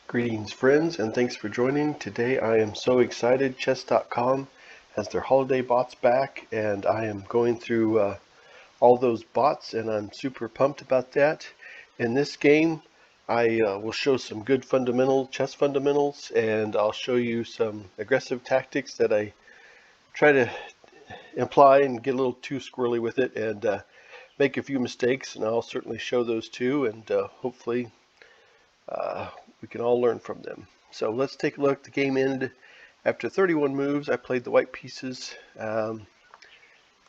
Greetings friends, and thanks for joining. Today I am so excited. Chess.com has their holiday bots back, and I am going through all those bots, and I'm super pumped about that. In this game I will show some good chess fundamentals, and I'll show you some aggressive tactics that I try to imply and get a little too squirrely with it, and make a few mistakes, and I'll certainly show those too, and hopefully we can all learn from them. So let's take a look. The game ended after 31 moves. I played the white pieces, and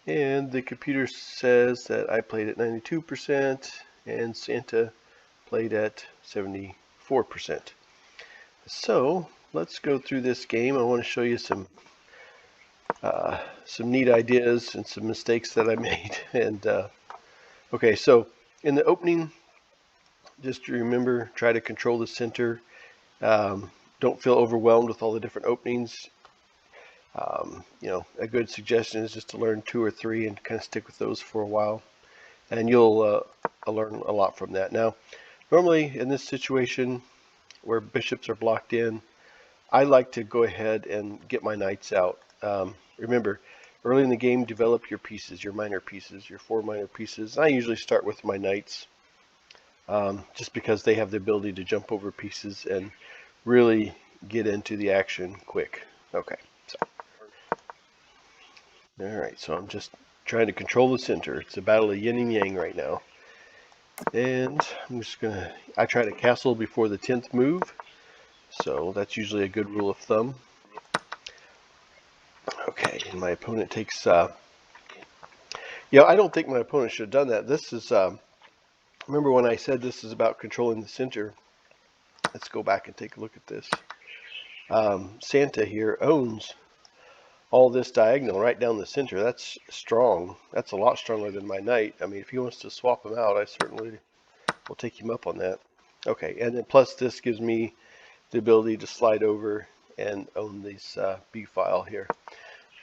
the computer says that I played at 92% and Santa played at 74%. So let's go through this game. I want to show you some neat ideas and some mistakes that I made. And okay, so in the opening, just remember, try to control the center. Don't feel overwhelmed with all the different openings. A good suggestion is just to learn 2 or 3 and kind of stick with those for a while, and you'll learn a lot from that. Now, normally in this situation where bishops are blocked in, I like to go ahead and get my knights out. Remember, early in the game, develop your pieces, your minor pieces, your 4 minor pieces. I usually start with my knights, just because they have the ability to jump over pieces and really get into the action quick. Okay, so alright, so I'm just trying to control the center. It's a battle of yin and yang right now. And I'm just I try to castle before the 10th move, so that's usually a good rule of thumb. Okay, and my opponent takes I don't think my opponent should have done that. This is remember when I said this is about controlling the center? Let's go back and take a look at this. Santa here owns all this diagonal right down the center. That's strong. That's a lot stronger than my knight. I mean, if he wants to swap him out, I certainly will take him up on that. Okay, and then plus this gives me the ability to slide over and own this B file here.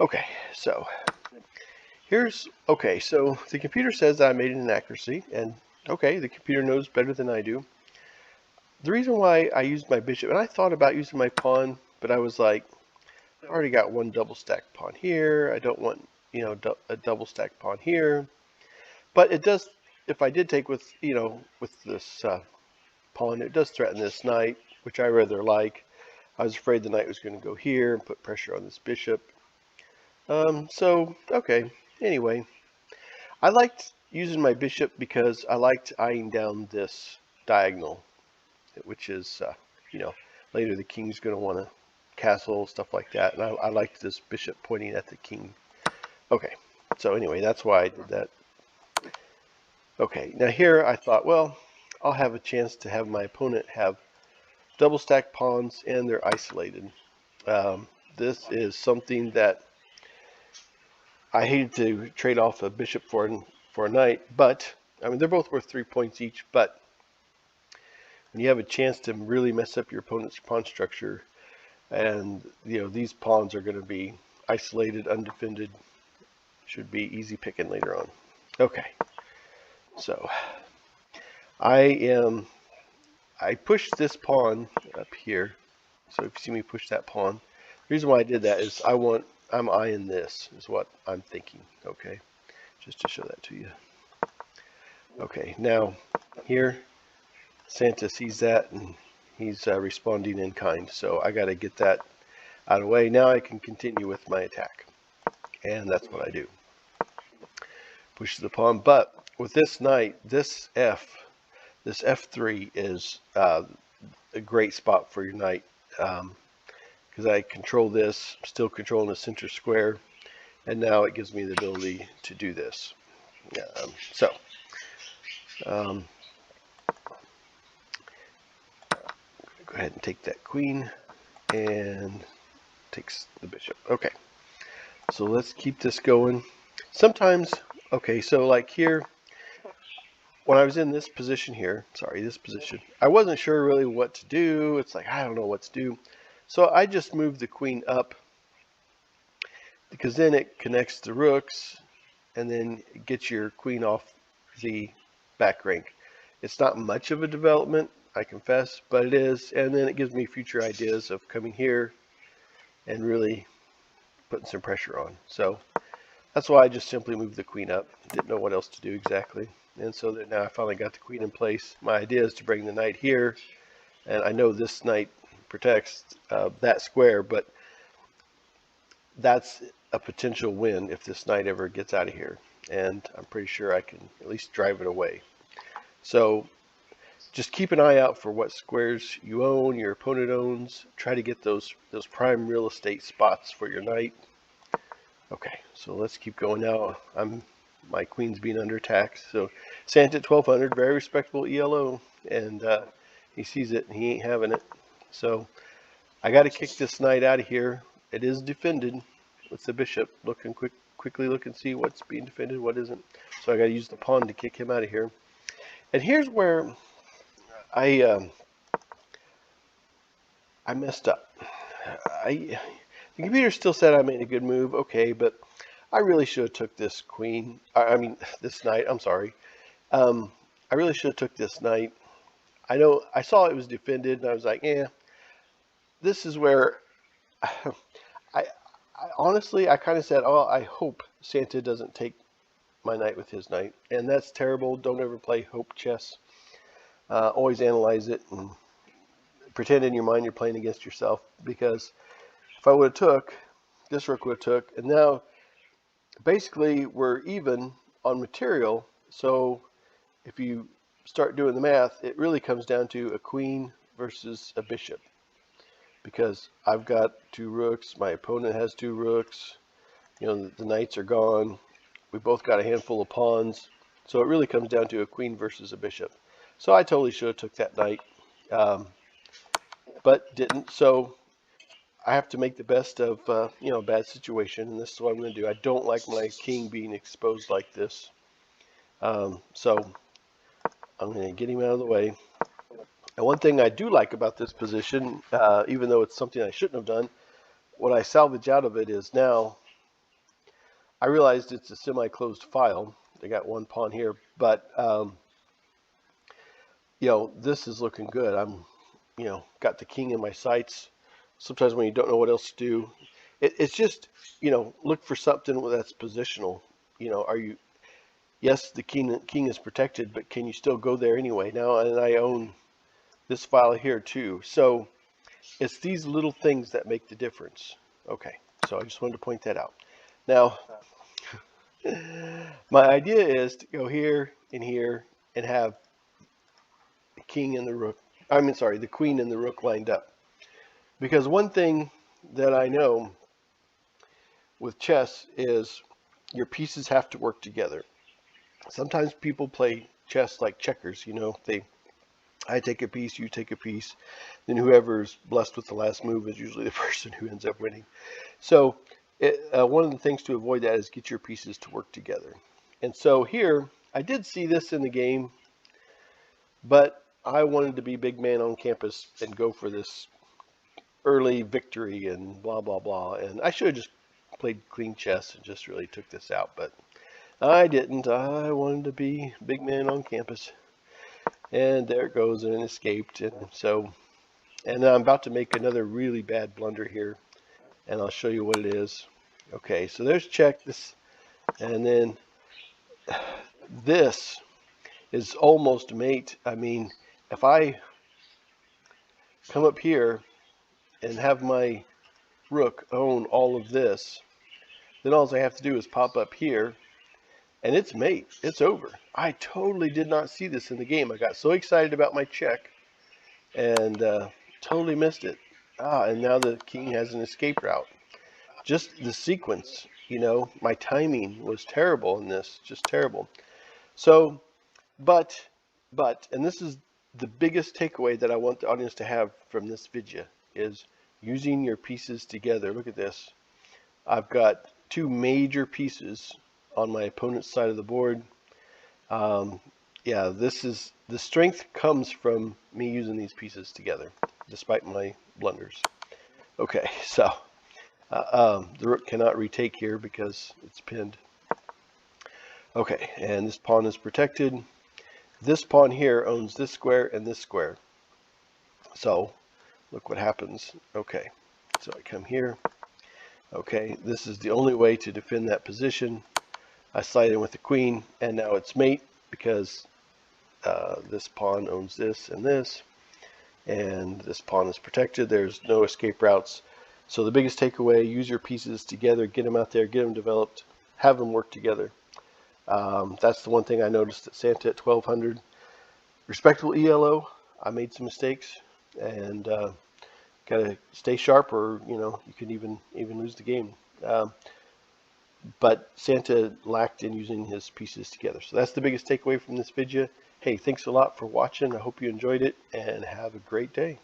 Okay, so so the computer says that I made an inaccuracy, and okay, the computer knows better than I do. The reason why I used my bishop, and I thought about using my pawn, but I was like, I already got one double stacked pawn here. I don't want, a double stacked pawn here. But it does, if I did take with this pawn, it does threaten this knight, which I rather like. I was afraid the knight was going to go here and put pressure on this bishop. Okay. Anyway, I liked using my bishop because I liked eyeing down this diagonal, which is, later the king's going to want to castle, stuff like that. And I liked this bishop pointing at the king. Okay, so anyway, that's why I did that. Okay, now here I thought, well, I'll have a chance to have my opponent have double stacked pawns and they're isolated. This is something that I hated to trade off a bishop for a knight, but I mean, they're both worth 3 points each, but when you have a chance to really mess up your opponent's pawn structure, and these pawns are going to be isolated, undefended, should be easy picking later on. Okay, so I pushed this pawn up here. So if you see me push that pawn, the reason why I did that is I'm eyeing this, is what I'm thinking. Okay, just to show that to you. Okay, now here Santa sees that and he's responding in kind, so I got to get that out of the way. Now I can continue with my attack, and that's what I do. Push the pawn, but with this knight, this F3 is a great spot for your knight, because I control this, still controlling the center square, and now it gives me the ability to do this. Go ahead and take that queen and takes the bishop. Okay, so let's keep this going. Sometimes, okay, so like here, when I was in this position here, I wasn't sure really what to do. It's like, I don't know what to do. So I just moved the queen up, because then it connects the rooks and then gets your queen off the back rank. It's not much of a development. I confess, but it is. And then it gives me future ideas of coming here and really putting some pressure on. So that's why I just simply moved the queen up. Didn't know what else to do exactly. And so that now I finally got the queen in place. My idea is to bring the knight here. And I know this knight protects that square, but that's a potential win if this knight ever gets out of here. And I'm pretty sure I can at least drive it away. So just keep an eye out for what squares you own, your opponent owns. Try to get those prime real estate spots for your knight. Okay, so let's keep going now. My queen's being under attack. So Santa at 1200, very respectable ELO, and he sees it and he ain't having it. So I got to kick this knight out of here. It is defended with the bishop. Quickly look and see what's being defended, what isn't. So I got to use the pawn to kick him out of here. And here's where I messed up. The computer still said I made a good move, okay, but I really should have took this queen. This knight. I'm sorry. I really should have took this knight. I know I saw it was defended, and I was like, this is where I honestly I kind of said, oh, I hope Santa doesn't take my knight with his knight, and that's terrible. Don't ever play hope chess. Always analyze it and pretend in your mind you're playing against yourself, because if I would have took, this rook would have took, and now basically we're even on material. So if you start doing the math, it really comes down to a queen versus a bishop, because I've got 2 rooks, my opponent has 2 rooks, the knights are gone, we both got a handful of pawns, so it really comes down to a queen versus a bishop. So I totally should have took that knight, but didn't. So I have to make the best of a bad situation, and this is what I'm going to do. I don't like my king being exposed like this, so I'm going to get him out of the way. And one thing I do like about this position, even though it's something I shouldn't have done, what I salvage out of it is now I realized it's a semi-closed file. I got 1 pawn here, but this is looking good. I'm got the king in my sights. Sometimes when you don't know what else to do, it's just look for something that's positional. Yes, the king is protected, but can you still go there anyway? Now, and I own this file here too. So it's these little things that make the difference. Okay, so I just wanted to point that out. Now, my idea is to go here and have the king and the rook. The queen and the rook lined up. Because one thing that I know with chess is your pieces have to work together. Sometimes people play chess like checkers. I take a piece, you take a piece, then whoever's blessed with the last move is usually the person who ends up winning. So one of the things to avoid that is get your pieces to work together. And so here, I did see this in the game, but I wanted to be big man on campus and go for this early victory and blah, blah, blah. And I should have just played clean chess and just really took this out, but I didn't. I wanted to be big man on campus. And there it goes, and it escaped. And I'm about to make another really bad blunder here, and I'll show you what it is. Okay, so there's check this, and then this is almost mate. If I come up here and have my rook own all of this, then all I have to do is pop up here, and it's mate. It's over. I totally did not see this in the game. I got so excited about my check and totally missed it. And now the king has an escape route. Just the sequence, my timing was terrible in this, just terrible. So, but, and this is the biggest takeaway that I want the audience to have from this video, is using your pieces together. Look at this. I've got 2 major pieces on my opponent's side of the board. This is the strength comes from me using these pieces together, despite my blunders. Okay, so the rook cannot retake here because it's pinned. Okay, and this pawn is protected. This pawn here owns this square and this square. So look what happens. Okay, so I come here. Okay, this is the only way to defend that position. I slide in with the queen, and now it's mate because this pawn owns this, and this pawn is protected. There's no escape routes. So the biggest takeaway, use your pieces together, get them out there, get them developed, have them work together. That's the one thing I noticed at Santa at 1200. Respectable ELO, I made some mistakes, and gotta stay sharp, or you can even lose the game. But Santa lacked in using his pieces together. So that's the biggest takeaway from this video. Hey, thanks a lot for watching. I hope you enjoyed it, and have a great day.